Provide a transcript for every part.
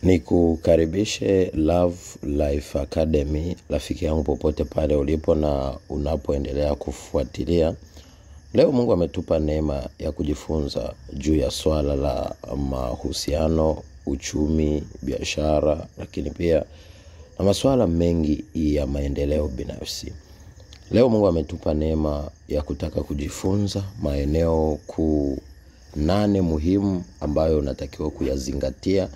Nikukaribishe Love Life Academy, rafiki yangu popote pale ulipo na unapoendelea kufuatilia. Leo Mungu ametupa neema ya kujifunza juu ya swala la mahusiano, uchumi, biashara, lakini pia na masuala mengi ya maendeleo binafsi. Leo Mungu ametupa neema ya kutaka kujifunza maeneo 8 muhimu ambayo unatakiwa kuyazingatia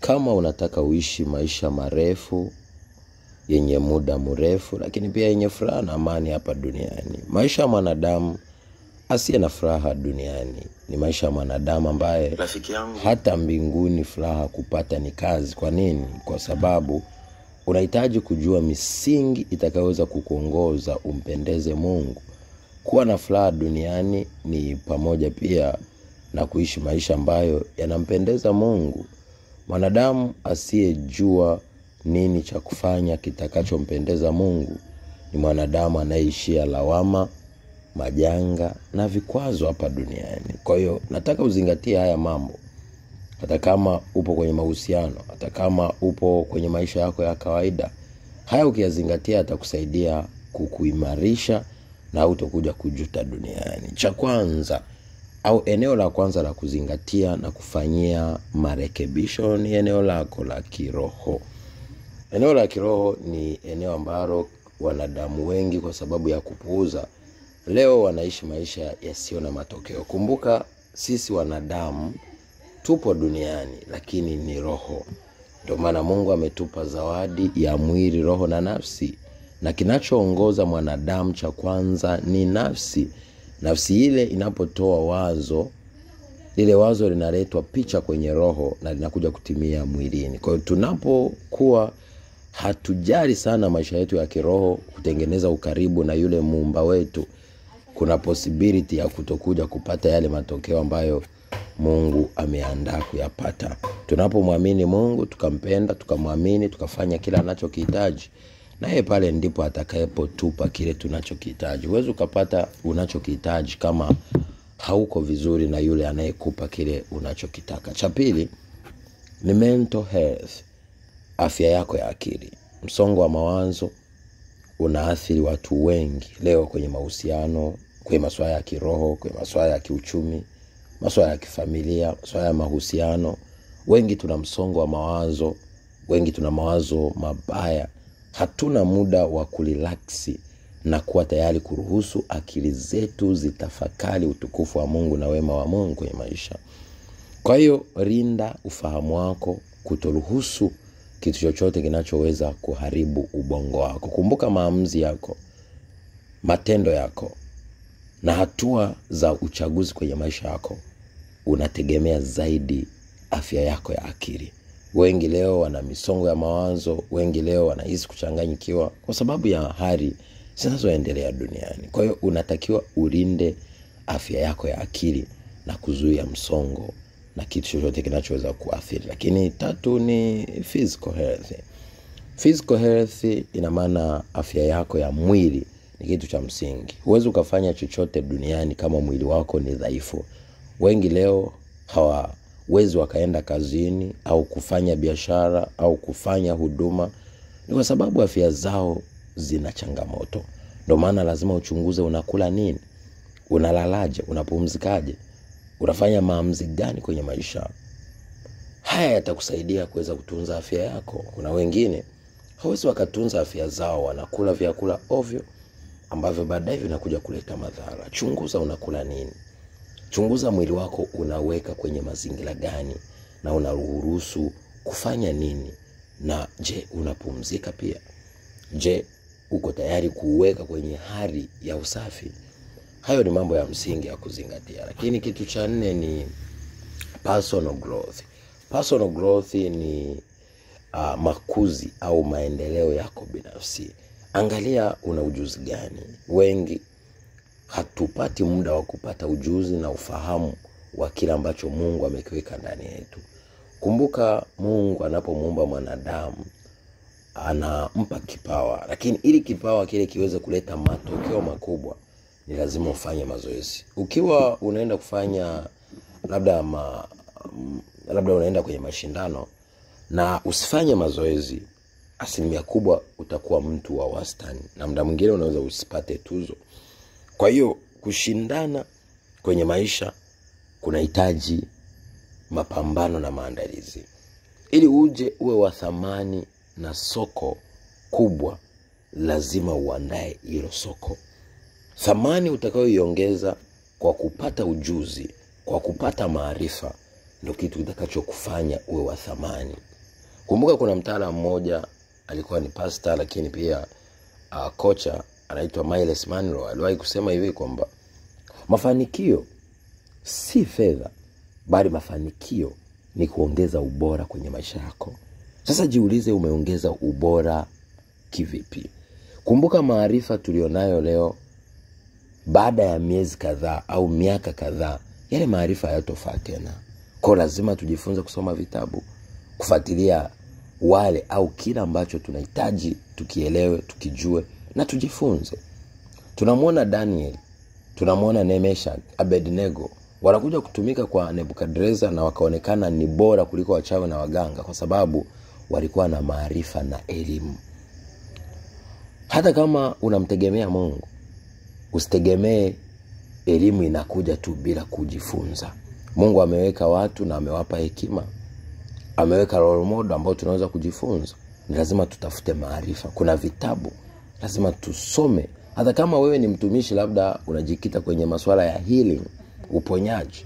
kama unataka uishi maisha marefu, yenye muda mrefu, lakini pia yenye furaha na amani hapa duniani. Maisha ya mwanadamu asiye na furaha duniani ni maisha ya mwanadamu ambaye hata mbinguni furaha kupata ni kazi. Kwa nini? Kwa sababu unahitaji kujua misingi itakayoweza kukuongoza umpendeze Mungu. Kuwa na furaha duniani ni pamoja pia na kuishi maisha ambayo yanampendeza Mungu. Mwanadamu asiyejua nini cha kufanya kitakachompendeza Mungu ni mwanadamu anayeishia lawama, majanga na vikwazo hapa duniani. Kwa hiyo nataka uzingatie haya mambo. Hata kama upo kwenye mahusiano, hata kama upo kwenye maisha yako ya kawaida, haya ukiyazingatia atakusaidia kukuimarisha na utakuja kujuta duniani. Cha kwanza au eneo la kwanza la kuzingatia na kufanyia marekebisho ni eneo lako la kiroho. Eneo la kiroho ni eneo ambalo wanadamu wengi kwa sababu ya kupuuza leo wanaishi maisha yasiyo na matokeo. Kumbuka sisi wanadamu tupo duniani lakini ni roho. Ndio maana Mungu ametupa zawadi ya mwili, roho na nafsi. Na kinachoongoza mwanadamu cha kwanza ni nafsi. Nafsi ile inapotoa wazo, lile wazo linaletwa picha kwenye roho na linakuja kutimia mwilini. Kwa hiyo tunapokuwa hatujali sana maisha yetu ya kiroho, kutengeneza ukaribu na yule muumba wetu, kuna possibility ya kutokuja kupata yale matokeo ambayo Mungu ameandaa kuyapata. Tunapomwamini Mungu, tukampenda, tukamwamini, tukafanya kila anachokihitaji, na yeye pale ndipo atakayepotupa kile tunachokihitaji. Huwezi ukapata unachokihitaji kama hauko vizuri na yule anayekupa kile unachokitaka. Cha pili ni mental health, afya yako ya akili. Msongo wa mawazo unaathiri watu wengi leo kwenye mahusiano, kwenye masuala ya kiroho, kwenye masuala ya kiuchumi, masuala ya kifamilia, masuala ya mahusiano. Wengi tuna msongo wa mawazo, wengi tuna mawazo mabaya. Hatuna muda wa kurelaksi na kuwa tayari kuruhusu akili zetu zitafakari utukufu wa Mungu na wema wa Mungu kwenye maisha. Kwa hiyo rinda ufahamu wako kutoruhusu kitu chochote kinachoweza kuharibu ubongo wako. Kumbuka maamuzi yako, matendo yako na hatua za uchaguzi kwenye maisha yako unategemea zaidi afya yako ya akili. Wengi leo wana misongo ya mawazo, wengi leo wanahisi kuchanganyikiwa kwa sababu ya hali zinazoendelea duniani. Kwa hiyo unatakiwa ulinde afya yako ya akili na kuzuia msongo na kitu chochote kinachoweza kuathiri. Lakini tatu ni physical health. Physical health ina maana afya yako ya mwili ni kitu cha msingi. Huwezi ukafanya chochote duniani kama mwili wako ni dhaifu. Wengi leo hawawezi wakaenda kazini au kufanya biashara au kufanya huduma ni kwa sababu afya zao zina changamoto. Ndio maana lazima uchunguze unakula nini, unalalaje, unapumzikaje, unafanya maamuzi gani kwenye maisha. Haya yatakusaidia kuweza kutunza afya yako. Kuna wengine hawezi wakatunza afya zao, wanakula vyakula ovyo ambavyo baadaye vinakuja kuleta madhara. Chunguza unakula nini. Chunguza mwili wako unaweka kwenye mazingira gani na unaruhusu kufanya nini. Na je, unapumzika pia? Je, uko tayari kuweka kwenye hali ya usafi? Hayo ni mambo ya msingi ya kuzingatia. Lakini kitu cha 4 ni personal growth. Personal growth ni makuzi au maendeleo yako binafsi. Angalia una ujuzi gani. Wengi hatupati muda wa kupata ujuzi na ufahamu wa kila ambacho Mungu amekiweka ndani yetu. Kumbuka Mungu anapomuumba mwanadamu anampa kipawa, lakini ili kipawa kile kiweze kuleta matokeo makubwa ni lazima ufanye mazoezi. Ukiwa unaenda kufanya labda unaenda kwenye mashindano, na usifanye mazoezi, asilimia kubwa utakuwa mtu wa wastani, na muda mwingine unaweza usipate tuzo. Kwa hiyo kushindana kwenye maisha kunahitaji mapambano na maandalizi. Ili uje uwe wa thamani na soko kubwa, lazima uandae hilo soko. Thamani utakayoiongeza kwa kupata ujuzi, kwa kupata maarifa, ndio kitu kitakachokufanya uwe wa thamani. Kumbuka kuna mtaalamu mmoja alikuwa ni pastor lakini pia kocha, anaitwa Miles Monroe. Aliwahi kusema hivi kwamba mafanikio si fedha, bali mafanikio ni kuongeza ubora kwenye maisha yako. Sasa jiulize, umeongeza ubora kivipi? Kumbuka maarifa tulionayo leo, baada ya miezi kadhaa au miaka kadhaa, yale maarifa hayatofaa tena. Kwa lazima tujifunze kusoma vitabu, kufuatilia wale au kila ambacho tunahitaji tukielewe, tukijue na tujifunze. Tunamuona Daniel, tunamuona Nemeshak, Abednego wanakuja kutumika kwa Nebukadreza na wakaonekana ni bora kuliko wachawi na waganga, kwa sababu walikuwa na maarifa na elimu. Hata kama unamtegemea Mungu, usitegemee elimu inakuja tu bila kujifunza. Mungu ameweka watu na amewapa hekima, ameweka role model ambao tunaweza kujifunza. Ni lazima tutafute maarifa. Kuna vitabu lazima tusome. Hata kama wewe ni mtumishi, labda unajikita kwenye masuala ya healing, uponyaji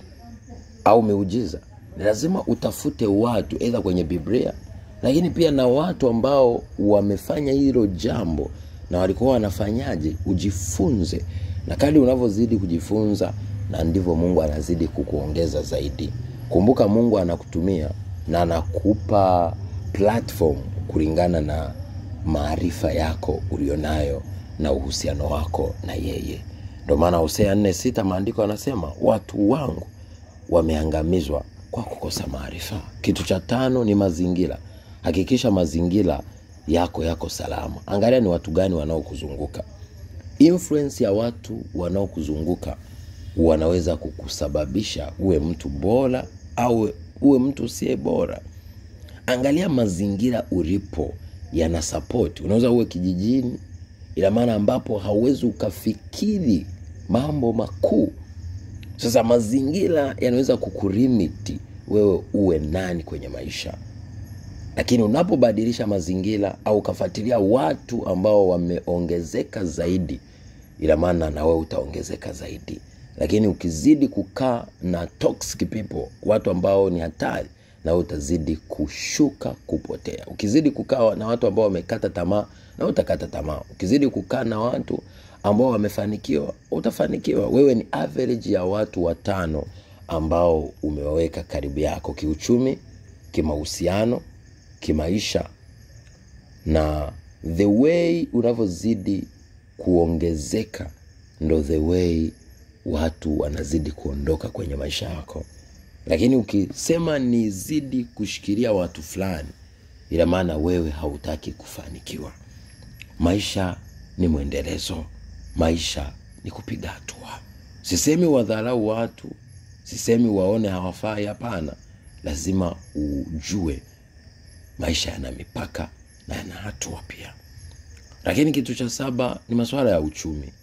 au miujiza, ni lazima utafute watu aidha kwenye Biblia, lakini pia na watu ambao wamefanya hilo jambo na walikuwa wanafanyaje, ujifunze. Na kadri unavyozidi kujifunza, na ndivyo Mungu anazidi kukuongeza zaidi. Kumbuka Mungu anakutumia na anakupa platform kulingana na maarifa yako ulionayo na uhusiano wako na yeye. Ndio maana Hosea 4:6 maandiko yanasema watu wangu wameangamizwa kwa kukosa maarifa. Kitu cha 5 ni mazingira. Hakikisha mazingira yako salama. Angalia ni watu gani wanaokuzunguka. Influence ya watu wanaokuzunguka wanaweza kukusababisha uwe mtu bora au uwe mtu usiye bora. Angalia mazingira ulipo yana support. Unaweza uwe kijijini, ila maana ambapo hauwezi ukafikiri mambo makuu. Sasa mazingira yanaweza kukulimiti wewe uwe nani kwenye maisha. Lakini unapobadilisha mazingira au kufuatilia watu ambao wameongezeka zaidi, ila maana na wewe utaongezeka zaidi. Lakini ukizidi kukaa na toxic people, watu ambao ni hatari, na utazidi kushuka, kupotea. Ukizidi kukaa na watu ambao wamekata tamaa, na utakata tamaa. Ukizidi kukaa na watu ambao wamefanikiwa, utafanikiwa. Wewe ni average ya watu 5 ambao umewaweka karibu yako, kiuchumi, kimahusiano, kimaisha. Na the way unavyozidi kuongezeka, ndo the way watu wanazidi kuondoka kwenye maisha yako. Lakini ukisema nizidi kushikilia watu fulani, ila maana wewe hautaki kufanikiwa. Maisha ni muendelezo. Maisha ni kupiga hatua. Sisemi wadharau watu, sisemi waone hawafai, hapana. Lazima ujue maisha yana mipaka na yana hatua pia. Lakini kitu cha 7 ni masuala ya uchumi.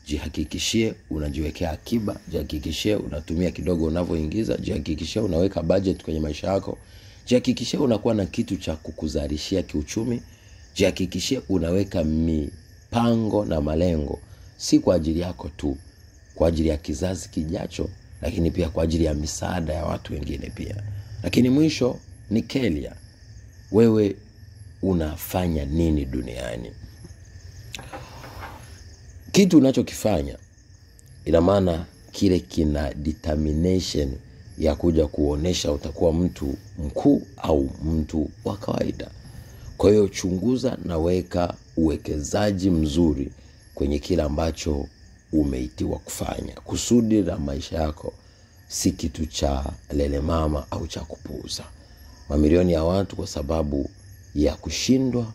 Jihakikishie unajiwekea akiba, jihakikishie unatumia kidogo unavyoingiza, jihakikishie unaweka budget kwenye maisha yako, jihakikishie unakuwa na kitu cha kukuzalishia kiuchumi, jihakikishie unaweka mipango na malengo, si kwa ajili yako tu, kwa ajili ya kizazi kijacho, lakini pia kwa ajili ya misaada ya watu wengine pia. Lakini mwisho ni kelia. Wewe unafanya nini duniani? Kitu unachokifanya ina maana kile kina determination ya kuja kuonesha utakuwa mtu mkuu au mtu wa kawaida. Kwa hiyo chunguza na weka uwekezaji mzuri kwenye kila ambacho umeitiwa kufanya. Kusudi la maisha yako si kitu cha lele mama au cha kupuuza. Mamilioni ya watu kwa sababu ya kushindwa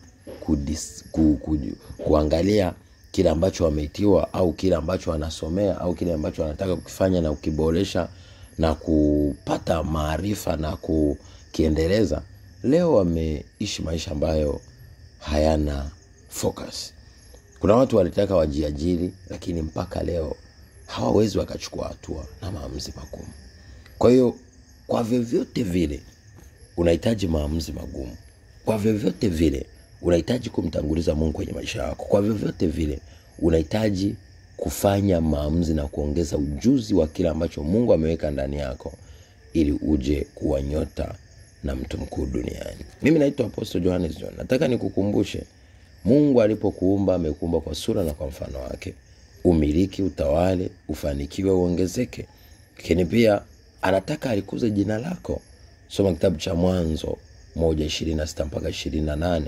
kuangalia kile ambacho wameitiwa au kile ambacho wanasomea au kile ambacho wanataka kukifanya na ukiboresha na kupata maarifa na kukiendeleza, leo wameishi maisha ambayo hayana focus. Kuna watu walitaka wajiajiri, lakini mpaka leo hawawezi wakachukua hatua na maamuzi magumu. Kwa hiyo kwa vyovyote vile unahitaji maamuzi magumu. Kwa vyovyote vile unahitaji kumtanguliza Mungu kwenye maisha yako. Kwa vyovyote vile unahitaji kufanya maamuzi na kuongeza ujuzi wa kila ambacho Mungu ameweka ndani yako ili uje kuwa nyota na mtu mkuu duniani. Mimi naitwa Apostle Johannes John. Nataka nikukumbushe, Mungu alipokuumba amekuumba kwa sura na kwa mfano wake. Umiliki, utawale, ufanikiwe, uongezeke. Lakini pia anataka alikuze jina lako. Soma kitabu cha Mwanzo 1:26 mpaka 28.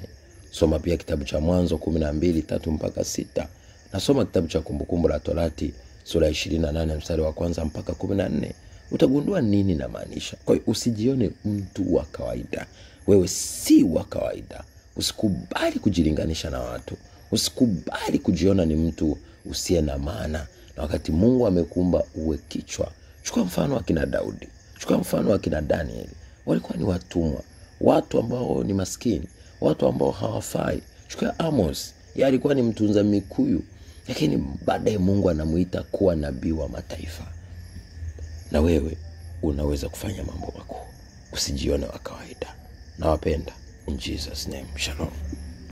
Soma pia kitabu cha Mwanzo 12:3 mpaka 6. Na soma kitabu cha Kumbukumbu la Torati sura 28 mstari wa 1 mpaka 14. Utagundua nini na maanisha. Kwa hiyo usijione mtu wa kawaida. Wewe si wa kawaida. Usikubali kujilinganisha na watu. Usikubali kujiona ni mtu usiye na maana. Na wakati Mungu amekuumba uwe kichwa. Chukua mfano wa kina Daudi. Chukua mfano wa kina Danieli. Walikuwa ni watumwa. Watu ambao ni maskini. Watu ambao hawafai. Chukua Amos. Yeye alikuwa ni mtunza mikuyu. Lakini baadaye Mungu anamuita kuwa nabii wa mataifa. Na wewe unaweza kufanya mambo makuu. Usijione wa kawaida. Nawapenda. In Jesus name. Shalom.